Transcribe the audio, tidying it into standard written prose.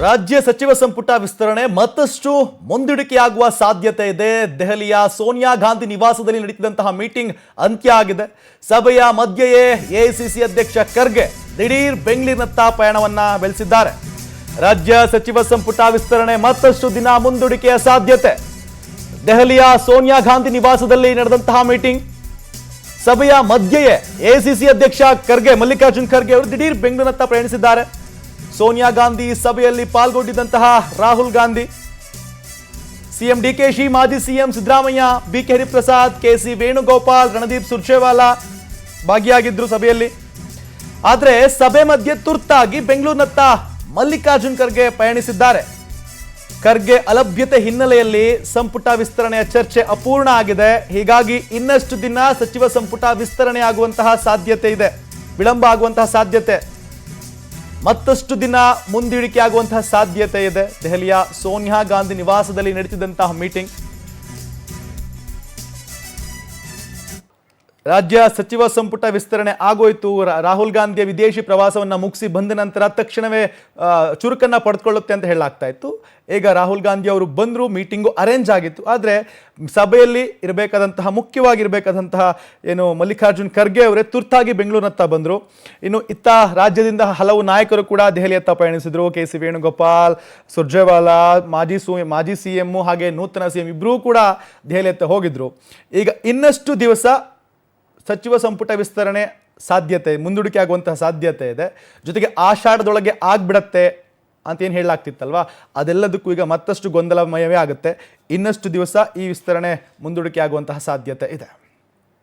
ರಾಜ್ಯ ಸಚಿವ ಸಂಪುಟ ವಿಸ್ತರಣೆ ಮತ್ತಷ್ಟು ಮುಂದೂಡಿಕೆಯಾಗುವ ಸಾಧ್ಯತೆ ಇದೆ. ದೆಹಲಿಯ ಸೋನಿಯಾ ಗಾಂಧಿ ನಿವಾಸದಲ್ಲಿ ನಡೆಸಿದಂತಹ ಮೀಟಿಂಗ್ ಅಂತ್ಯ ಆಗಿದೆ. ಸಭೆಯ ಮಧ್ಯೆಯೇ ಎಐಸಿಸಿ ಅಧ್ಯಕ್ಷ ಖರ್ಗೆ ದಿಢೀರ್ ಬೆಂಗಳೂರಿನತ್ತ ಪಯಣವನ್ನ ಬೆಳೆಸಿದ್ದಾರೆ. ರಾಜ್ಯ ಸಚಿವ ಸಂಪುಟ ವಿಸ್ತರಣೆ ಮತ್ತಷ್ಟು ದಿನ ಮುಂದೂಡಿಕೆಯ ಸಾಧ್ಯತೆ. ದೆಹಲಿಯ ಸೋನಿಯಾ ಗಾಂಧಿ ನಿವಾಸದಲ್ಲಿ ನಡೆದಂತಹ ಮೀಟಿಂಗ್ ಸಭೆಯ ಮಧ್ಯೆಯೇ ಎಐಸಿಸಿ ಅಧ್ಯಕ್ಷ ಖರ್ಗೆ ಮಲ್ಲಿಕಾರ್ಜುನ್ ಖರ್ಗೆ ಅವರು ದಿಢೀರ್ ಬೆಂಗಳೂರಿನತ್ತ ಪ್ರಯಾಣಿಸಿದ್ದಾರೆ. ಸೋನಿಯಾ ಗಾಂಧಿ ಸಭೆಯಲ್ಲಿ ಪಾಲ್ಗೊಂಡಿದ್ದಂತಹ ರಾಹುಲ್ ಗಾಂಧಿ, ಸಿಎಂ ಡಿಕೆಶಿ, ಮಾಜಿ ಸಿಎಂ ಸಿದ್ದರಾಮಯ್ಯ, ಬಿಕೆ ಹರಿಪ್ರಸಾದ್, ಕೆಸಿ ವೇಣುಗೋಪಾಲ್, ರಣದೀಪ್ ಸುರ್ಜೇವಾಲಾ ಭಾಗಿಯಾಗಿದ್ರು ಸಭೆಯಲ್ಲಿ. ಆದರೆ ಸಭೆ ಮಧ್ಯೆ ತುರ್ತಾಗಿ ಬೆಂಗಳೂರಿನತ್ತ ಮಲ್ಲಿಕಾರ್ಜುನ್ ಖರ್ಗೆ ಪಯಣಿಸಿದ್ದಾರೆ. ಖರ್ಗೆ ಅಲಭ್ಯತೆ ಹಿನ್ನೆಲೆಯಲ್ಲಿ ಸಂಪುಟ ವಿಸ್ತರಣೆಯ ಚರ್ಚೆ ಅಪೂರ್ಣ ಆಗಿದೆ. ಹೀಗಾಗಿ ಇನ್ನಷ್ಟು ದಿನ ಸಚಿವ ಸಂಪುಟ ವಿಸ್ತರಣೆ ಆಗುವಂತಹ ಸಾಧ್ಯತೆ ಇದೆ, ವಿಳಂಬ ಆಗುವಂತಹ ಸಾಧ್ಯತೆ, ಮತ್ತಷ್ಟು ದಿನ ಮುಂದೂಡಿಕೆ ಆಗುವಂತಹ ಸಾಧ್ಯತೆ ಇದೆ. ದೆಹಲಿಯ ಸೋನಿಯಾ ಗಾಂಧಿ ನಿವಾಸದಲ್ಲಿ ನಡೆಸಿದಂತಹ ಮೀಟಿಂಗ್, ರಾಜ್ಯ ಸಚಿವ ಸಂಪುಟ ವಿಸ್ತರಣೆ ಆಗೋಯ್ತು. ರಾಹುಲ್ ಗಾಂಧಿಯ ವಿದೇಶಿ ಪ್ರವಾಸವನ್ನು ಮುಗಿಸಿ ಬಂದ ನಂತರ ತಕ್ಷಣವೇ ಚುರುಕನ್ನು ಪಡೆದುಕೊಳ್ಳುತ್ತೆ ಅಂತ ಹೇಳಲಾಗ್ತಾ ಇತ್ತು. ಈಗ ರಾಹುಲ್ ಗಾಂಧಿ ಅವರು ಬಂದರು, ಮೀಟಿಂಗು ಅರೇಂಜ್ ಆಗಿತ್ತು. ಆದರೆ ಸಭೆಯಲ್ಲಿ ಇರಬೇಕಾದಂತಹ ಮುಖ್ಯವಾಗಿರಬೇಕಾದಂತಹ ಏನು ಮಲ್ಲಿಕಾರ್ಜುನ್ ಖರ್ಗೆ ಅವರೇ ತುರ್ತಾಗಿ ಬೆಂಗಳೂರಿನತ್ತ ಬಂದರು. ಇನ್ನು ಇತ್ತ ರಾಜ್ಯದಿಂದ ಹಲವು ನಾಯಕರು ಕೂಡ ದೆಹಲಿಯತ್ತ ಪಯಣಿಸಿದರು. ಕೆಸಿ ವೇಣುಗೋಪಾಲ್, ಸುರ್ಜೇವಾಲಾ, ಮಾಜಿ ಸಿಎಂ ಹಾಗೆ ನೂತನ ಸಿಎಂ ಇಬ್ಬರೂ ಕೂಡ ದೆಹಲಿಯತ್ತ ಹೋಗಿದ್ರು. ಈಗ ಇನ್ನಷ್ಟು ದಿವಸ ಸಚಿವ ಸಂಪುಟ ವಿಸ್ತರಣೆ ಸಾಧ್ಯತೆ, ಮುಂದೂಡಿಕೆ ಆಗುವಂತಹ ಸಾಧ್ಯತೆ ಇದೆ. ಜೊತೆಗೆ ಆಷಾಢದೊಳಗೆ ಆಗ್ಬಿಡತ್ತೆ ಅಂತ ಏನು ಹೇಳಲಾಗ್ತಿತ್ತಲ್ವಾ, ಅದೆಲ್ಲದಕ್ಕೂ ಈಗ ಮತ್ತಷ್ಟು ಗೊಂದಲಮಯವೇ ಆಗುತ್ತೆ. ಇನ್ನಷ್ಟು ದಿವಸ ಈ ವಿಸ್ತರಣೆ ಮುಂದೂಡಿಕೆ ಆಗುವಂತಹ ಸಾಧ್ಯತೆ ಇದೆ.